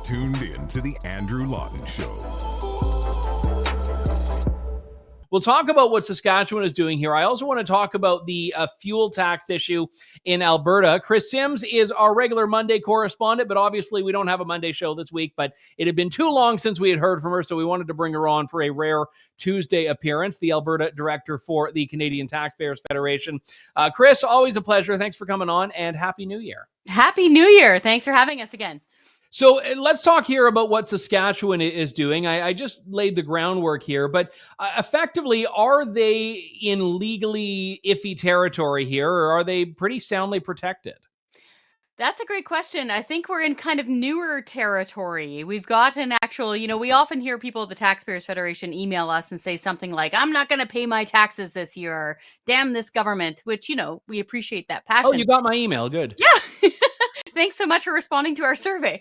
tuned in to The Andrew Lawton Show. We'll talk about what Saskatchewan is doing here. I also want to talk about the fuel tax issue in Alberta. Kris Sims is our regular Monday correspondent, but obviously we don't have a Monday show this week, but it had been too long since we had heard from her, so we wanted to bring her on for a rare Tuesday appearance, the Alberta director for the Canadian Taxpayers Federation. Kris, always a pleasure. Thanks for coming on, and Happy New Year. Happy New Year. Thanks for having us again. So let's talk here about what Saskatchewan is doing. I just laid the groundwork here, but effectively, are they in legally iffy territory here, or are they pretty soundly protected? That's a great question. I think we're in kind of newer territory. We've got an actual, we often hear people at the Taxpayers Federation email us and say something like, I'm not going to pay my taxes this year, or damn this government, which, we appreciate that passion. Oh, you got my email. Good. Yeah. Thanks so much for responding to our survey.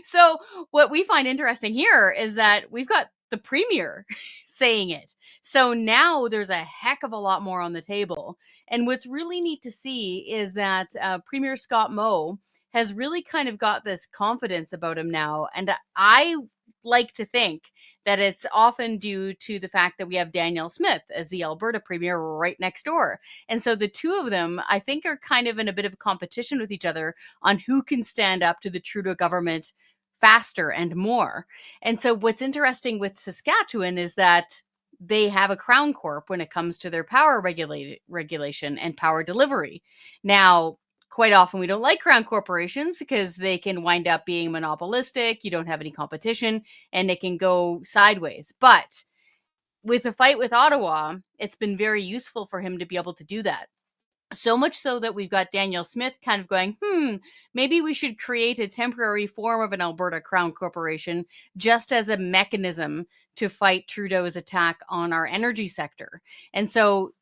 So what we find interesting here is that we've got the premier saying it. So now there's a heck of a lot more on the table. And what's really neat to see is that Premier Scott Moe has really kind of got this confidence about him now. And I like to think that it's often due to the fact that we have Danielle Smith as the Alberta premier right next door. And so the two of them, I think, are kind of in a bit of a competition with each other on who can stand up to the Trudeau government faster and more. And so what's interesting with Saskatchewan is that they have a crown corp when it comes to their power regulation and power delivery. Now, quite often we don't like crown corporations because they can wind up being monopolistic. You don't have any competition and it can go sideways. But with the fight with Ottawa, it's been very useful for him to be able to do that. So much so that we've got Danielle Smith kind of going, maybe we should create a temporary form of an Alberta Crown Corporation just as a mechanism to fight Trudeau's attack on our energy sector. And so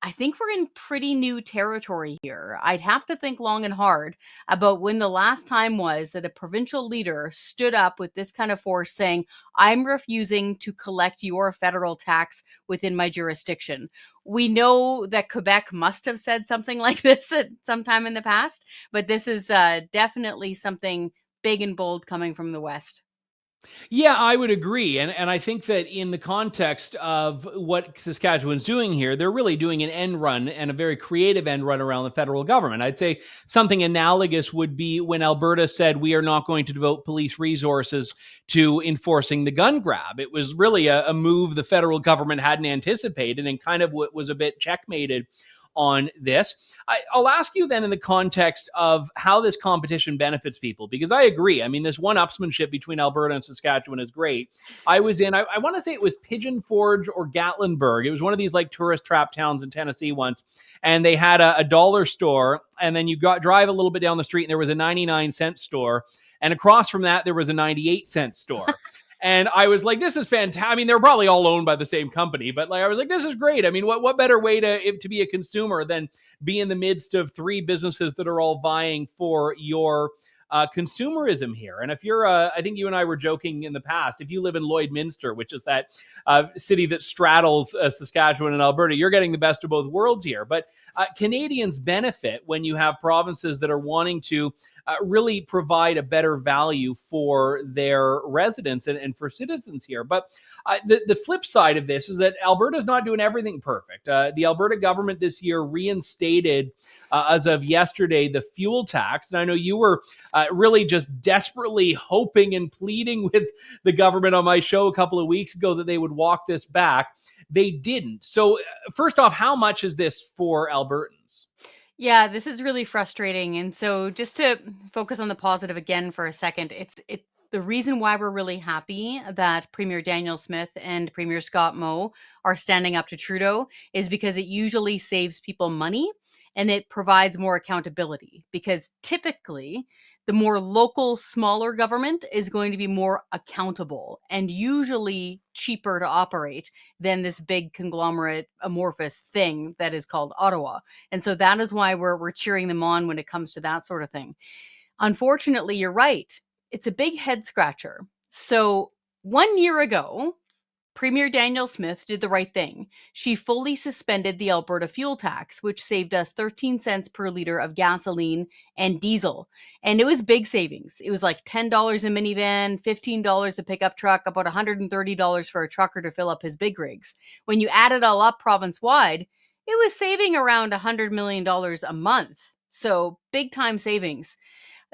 I think we're in pretty new territory here. I'd have to think long and hard about when the last time was that a provincial leader stood up with this kind of force saying, I'm refusing to collect your federal tax within my jurisdiction. We know that Quebec must have said something like this at some time in the past, but this is definitely something big and bold coming from the West. Yeah, I would agree. And I think that in the context of what Saskatchewan's doing here, they're really doing an end run, and a very creative end run around the federal government. I'd say something analogous would be when Alberta said we are not going to devote police resources to enforcing the gun grab. It was really a move the federal government hadn't anticipated, and kind of what was a bit checkmated on this. I'll ask you then in the context of how this competition benefits people, because I agree. I mean, this one-upsmanship between Alberta and Saskatchewan is great. I was in, I want to say it was Pigeon Forge or Gatlinburg. It was one of these like tourist trap towns in Tennessee once. And they had a dollar store, and then you drive a little bit down the street and there was a 99-cent store. And across from that, there was a 98-cent store. And I was like, this is fantastic. I mean, they're probably all owned by the same company, but like, I was like, this is great. I mean, what better way to be a consumer than be in the midst of three businesses that are all vying for your consumerism here. And if you're, I think you and I were joking in the past, if you live in Lloydminster, which is that city that straddles Saskatchewan and Alberta, you're getting the best of both worlds here. But Canadians benefit when you have provinces that are wanting to really provide a better value for their residents and for citizens here. But the flip side of this is that Alberta's not doing everything perfect. The Alberta government this year reinstated, as of yesterday, the fuel tax. And I know you were really just desperately hoping and pleading with the government on my show a couple of weeks ago that they would walk this back. They didn't. So first off, how much is this for Albertans? Yeah, this is really frustrating. And so just to focus on the positive again for a second, it's the reason why we're really happy that Premier Danielle Smith and Premier Scott Moe are standing up to Trudeau is because it usually saves people money and it provides more accountability, because typically the more local, smaller government is going to be more accountable and usually cheaper to operate than this big conglomerate amorphous thing that is called Ottawa. And so that is why we're cheering them on when it comes to that sort of thing. Unfortunately, you're right. It's a big head scratcher. So 1 year ago, Premier Danielle Smith did the right thing. She fully suspended the Alberta fuel tax, which saved us 13 cents per liter of gasoline and diesel. And it was big savings. It was like $10 a minivan, $15 a pickup truck, about $130 for a trucker to fill up his big rigs. When you add it all up province-wide, it was saving around $100 million a month. So big time savings.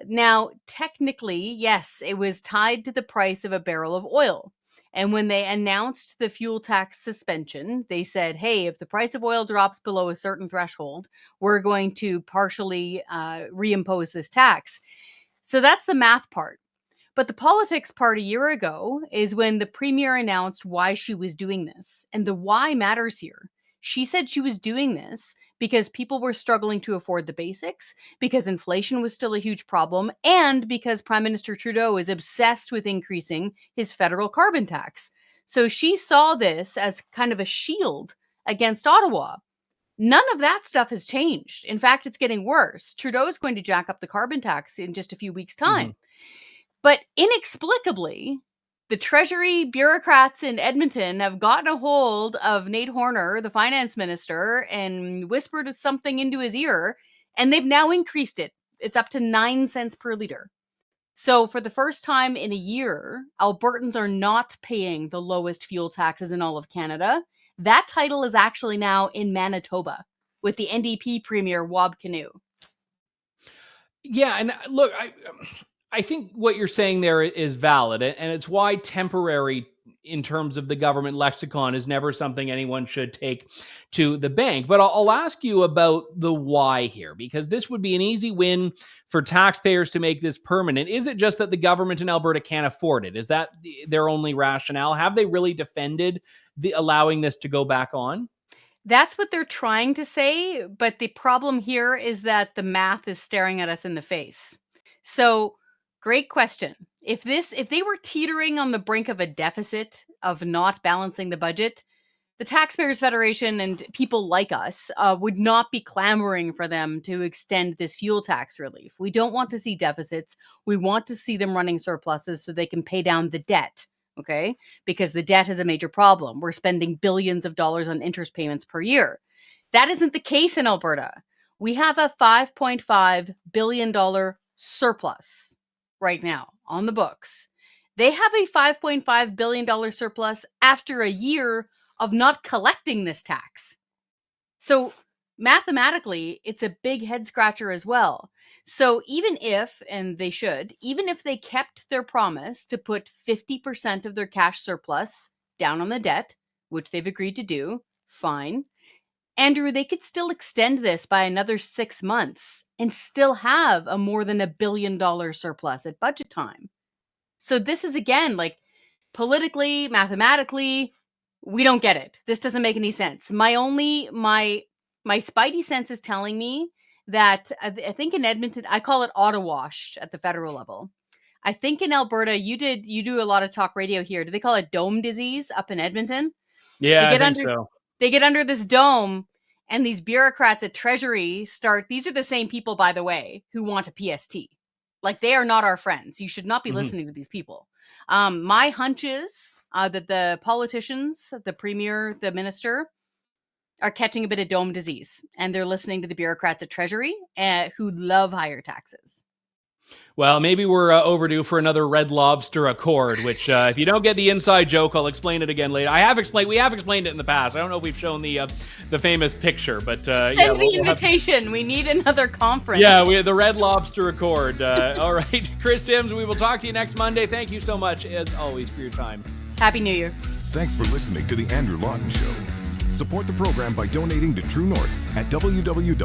Now, technically, yes, it was tied to the price of a barrel of oil. And when they announced the fuel tax suspension, they said, hey, if the price of oil drops below a certain threshold, we're going to partially reimpose this tax. So that's the math part. But the politics part a year ago is when the premier announced why she was doing this. And the why matters here. She said she was doing this because people were struggling to afford the basics, because inflation was still a huge problem, and because Prime Minister Trudeau is obsessed with increasing his federal carbon tax. So she saw this as kind of a shield against Ottawa. None of that stuff has changed. In fact, it's getting worse. Trudeau is going to jack up the carbon tax in just a few weeks' time. But inexplicably, the Treasury bureaucrats in Edmonton have gotten a hold of Nate Horner, the finance minister, and whispered something into his ear, and they've now increased it. It's up to 9 cents per liter. So for the first time in a year, Albertans are not paying the lowest fuel taxes in all of Canada. That title is actually now in Manitoba with the NDP premier, Wab Kinew. Yeah, and look, I think what you're saying there is valid, and it's why temporary in terms of the government lexicon is never something anyone should take to the bank. But I'll ask you about the why here, because this would be an easy win for taxpayers to make this permanent. Is it just that the government in Alberta can't afford it? Is that their only rationale? Have they really defended allowing this to go back on? That's what they're trying to say, but the problem here is that the math is staring at us in the face. So, great question. If they were teetering on the brink of a deficit, of not balancing the budget, the Taxpayers Federation and people like us would not be clamoring for them to extend this fuel tax relief. We don't want to see deficits. We want to see them running surpluses so they can pay down the debt, okay? Because the debt is a major problem. We're spending billions of dollars on interest payments per year. That isn't the case in Alberta. We have a $5.5 billion surplus right now on the books. They have a $5.5 billion surplus after a year of not collecting this tax. So mathematically, it's a big head scratcher as well. So even if, and they should, even if they kept their promise to put 50% of their cash surplus down on the debt, which they've agreed to do, fine. Andrew, they could still extend this by another 6 months and still have a more than $1 billion surplus at budget time. So this is, again, like, politically, mathematically, we don't get it. This doesn't make any sense. My spidey sense is telling me that I think in Edmonton, I call it auto-washed at the federal level. I think in Alberta, you do a lot of talk radio here. Do they call it dome disease up in Edmonton? Yeah, I think so. They get under this dome, and these bureaucrats at Treasury these are the same people, by the way, who want a PST. Like, they are not our friends. You should not be listening to these people. My hunch is that the politicians, the premier, the minister, are catching a bit of dome disease, and they're listening to the bureaucrats at Treasury who love higher taxes. Well, maybe we're overdue for another Red Lobster Accord, which if you don't get the inside joke, I'll explain it again later. We have explained it in the past. I don't know if we've shown the famous picture, but send the invitation. We need another conference. Yeah, we have the Red Lobster Accord. All right, Kris Sims, we will talk to you next Monday. Thank you so much, as always, for your time. Happy New Year. Thanks for listening to The Andrew Lawton Show. Support the program by donating to True North at www.tnc.news.